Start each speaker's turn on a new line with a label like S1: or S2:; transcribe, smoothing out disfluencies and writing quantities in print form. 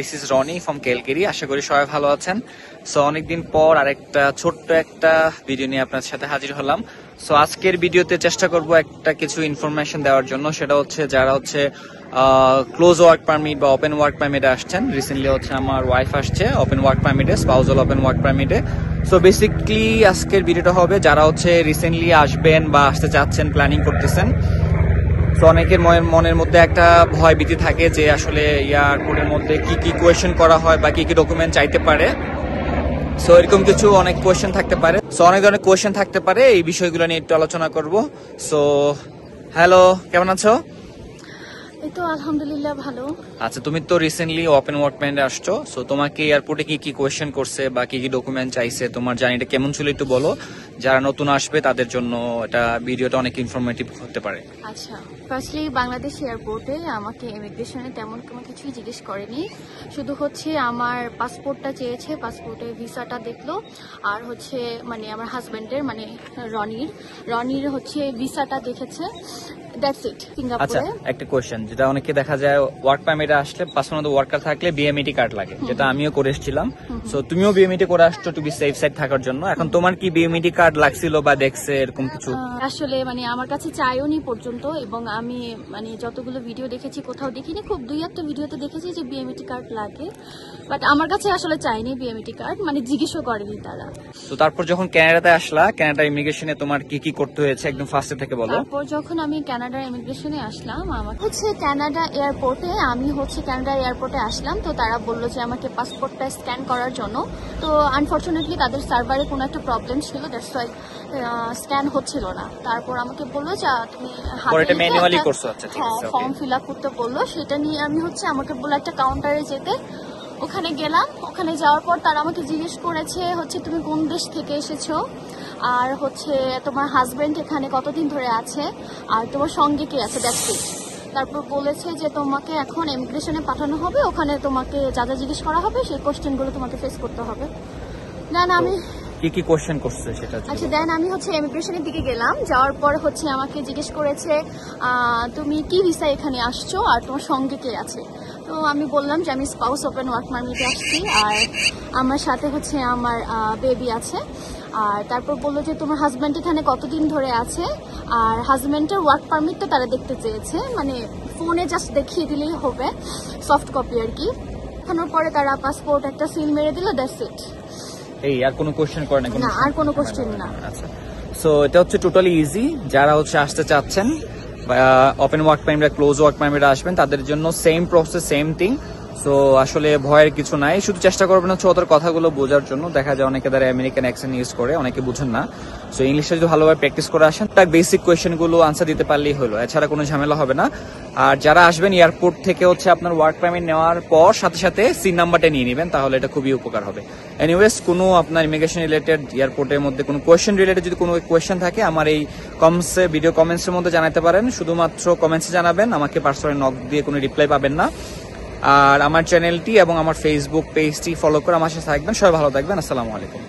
S1: This is Rony from Calgary. আশা করি সবাই ভালো আছেন। সো অনেকদিন পর আরেকটা ছোট্ট একটা ভিডিও নিয়ে আপনার সাথে হাজির হলাম। সো আজকের ভিডিওতে চেষ্টা করব একটা কিছু ইনফরমেশন দেওয়ার জন্য। সেটা হচ্ছে যারা হচ্ছে ক্লোজ ওয়ার্ক পারমিট বা ওপেন ওয়ার্ক পারমিটে আসছেন, রিসেন্টলি হচ্ছে আমার ওয়াইফ আসছে ওপেন ওয়ার্ক পারমিটে, স্পাউজাল ওপেন ওয়ার্ক পারমিটে। সো বেসিকলি আজকের ভিডিওটা হবে যারা হচ্ছে রিসেন্টলি আসবেন বা আসতে চাচ্ছেন, প্ল্যানিং করতেছেন। তো অনেকের মনের মধ্যে একটা ভয় ভীতি থাকে যে আসলে এয়ারপোর্টের মধ্যে কি কি কোয়েশ্চেন করা হয় বা কি কি ডকুমেন্ট চাইতে পারে। সো এরকম কিছু অনেক কোয়েশ্চেন থাকতে পারে, সো অনেক ধরনের কোয়েশ্চেন থাকতে পারে। এই বিষয়গুলো নিয়ে একটু আলোচনা করব। সো হ্যালো, কেমন আছো?
S2: এই তো আলহামদুলিল্লাহ ভালো।
S1: আচ্ছা, তুমি তো রিসেন্টলি ওপেন ওয়ার্ক পারমিটে আসছো। সো তোমাকে এয়ারপোর্টে কি কি কোয়েশ্চেন করছে বা কি কি ডকুমেন্ট চাইছে, তোমার জার্নিটা কেমন ছিল একটু বলো। যারা নতুন আসবে তাদের জন্য এটা ভিডিওটা অনেক ইনফরমেটিভ হতে পারে।
S2: আচ্ছা, ফার্স্টলি বাংলাদেশ এয়ারপোর্টে আমাকে ইমিগ্রেশনে তেমন কোনো কিছুই জিজ্ঞেস করেনি। শুধু হচ্ছে আমার পাসপোর্টটা চেয়েছে, পাসপোর্টের ভিসাটা দেখলো, আর হচ্ছে মানে আমার হাজবেন্ডের মানে রনির হচ্ছে ভিসাটা দেখেছে। That's it.
S1: আচ্ছা,
S2: সিঙ্গাপুরে
S1: একটা কোয়েশ্চেন যেটা অনেকে দেখা যায় ওয়ার্ক পারমিটে আসলে পাসপোর্ট ওয়ার্কার থাকলে বিএমইটি কার্ড লাগে, যেটা আমিও করে এসেছিলাম। সো তুমিও বিএমইটি করে আসছো টু বি সেফ সাইড থাকার জন্য। এখন তোমার কি বিএমইটি কার্ড লাগছিল বা দেখছে এরকম কিছু?
S2: আসলে মানে আমার কাছে চাইওনি পর্যন্ত, এবং আমি মানে যতগুলো ভিডিও দেখেছি কোথাও দেখিনি, খুব দুই একটা ভিডিওতে দেখেছি যে বিএমইটি কার্ড লাগে, বাট আমার কাছে আসলে চাইনি বিএমইটি কার্ড, মানে জিজ্ঞেসও করেনি তারা।
S1: তো তারপর যখন কানাডাতে আসলা, কানাডা ইমিগ্রেশনে তোমার কি কি করতে হয়েছে একদম ফার্স্টে থেকে বলো।
S2: তারপর যখন আমি কানাডার ইমিগ্রেশনে আসলাম, আমার হচ্ছে কানাডা এয়ারপোর্টে আসলাম, তো তারা বললো যে আমাকে পাসপোর্টটা স্ক্যান করার জন্য। তো আনফর্চুনেটলি তাদের সার্ভারে কোনো একটা প্রবলেম ছিল, দ্যাটস ওয়াই স্ক্যান হচ্ছিল না। তারপর আমাকে বললো যে তুমি
S1: ম্যানুয়ালি করছো। আচ্ছা, ঠিক আছে।
S2: ফর্ম ফিল আপ করতে বললো, সেটা নিয়ে আমি হচ্ছে আমাকে বললো একটা কাউন্টারে যেতে। ওখানে গেলাম, ওখানে যাওয়ার পর তারা আমাকে জিজ্ঞেস করেছে হচ্ছে তুমি কোন দেশ থেকে এসেছো, আর হচ্ছে তোমার হাজবেন্ড এখানে কতদিন ধরে আছে, আর তোমার সঙ্গে কে আছে, দ্যাটস ইট। তারপর বলেছে যে তোমাকে এখন ইমিগ্রেশনে পাঠানো হবে, ওখানে তোমাকে যা যা জিজ্ঞেস করা হবে সেই কোশ্চেনগুলো তোমাকে ফেস করতে হবে। দেন আমি
S1: কি কি কোশ্চেন করছে সেটা?
S2: আচ্ছা, দেন আমি হচ্ছে ইমিগ্রেশনের দিকে গেলাম। যাওয়ার পর হচ্ছে আমাকে জিজ্ঞেস করেছে তুমি কি ভিসা এখানে আসছো আর তোমার সঙ্গে কে আছে। তো আমি বললাম যে আমি স্পাউস ওপেন ওয়ার্ক পারমিটে আসছি, আর আমার সাথে হচ্ছে আমার বেবি আছে। আর তারপর বললো যে তোমার হাজব্যান্ড এখানে কতদিন ধরে আছে, আর হাজব্যান্ডের ওয়ার্ক পারমিটটা তারা দেখতে চেয়েছে, মানে ফোনে জাস্ট দেখিয়ে দিলেই হবে, সফট কপি আর কি। দেখানোর পরে তারা পাসপোর্ট একটা সিল মেরে দিল, দ্যাটস ইট।
S1: এই আর কোনো কোশ্চেন করে না?
S2: না, আর কোনো কোশ্চেন না।
S1: আচ্ছা, সো এটা হচ্ছে টোটালি ইজি। যারা হচ্ছে আসতে চাচ্ছেন বা open work permit close work পারমিটে আসবেন তাদের জন্য same process, same thing. So আসলে ভয়ের কিছু নাই, শুধু চেষ্টা করবেন হচ্ছে ওদের কথাগুলো বোঝার জন্য। দেখা যায় অনেকে তারা আমেরিকান অ্যাকসেন্ট ইউজ করে, অনেকে বুঝেন না। সো ইংলিশটা যদি ভালোভাবে প্র্যাকটিস করে আসেন, তার বেসিক কোয়েশ্চেনগুলো আনসার দিতে পারলেই হলো, এছাড়া কোনো ঝামেলা হবে না। আর যারা আসবেন এয়ারপোর্ট থেকে হচ্ছে আপনার ওয়ার্ক পারমিট নেওয়ার পর সাথে সাথে সিন নাম্বারটা নিয়ে নেবেন, তাহলে এটা খুবই উপকার হবে। এনিওয়েজ, কোনো আপনার ইমিগ্রেশন রিলেটেড, এয়ারপোর্টের মধ্যে কোনো কোয়েশ্চেন রিলেটেড যদি কোনো কোয়েশ্চেন থাকে আমার এই ভিডিও কমেন্টসের মধ্যে জানাতে পারেন। শুধুমাত্র কমেন্টসে জানাবেন, আমাকে পার্সোনালি নক দিয়ে কোনো রিপ্লাই পাবেন না। আর আমার চ্যানেলটি এবং আমার ফেসবুক পেজটি ফলো করে আমার সাথে থাকবেন। সবাই ভালো থাকবেন। আসসালামু আলাইকুম।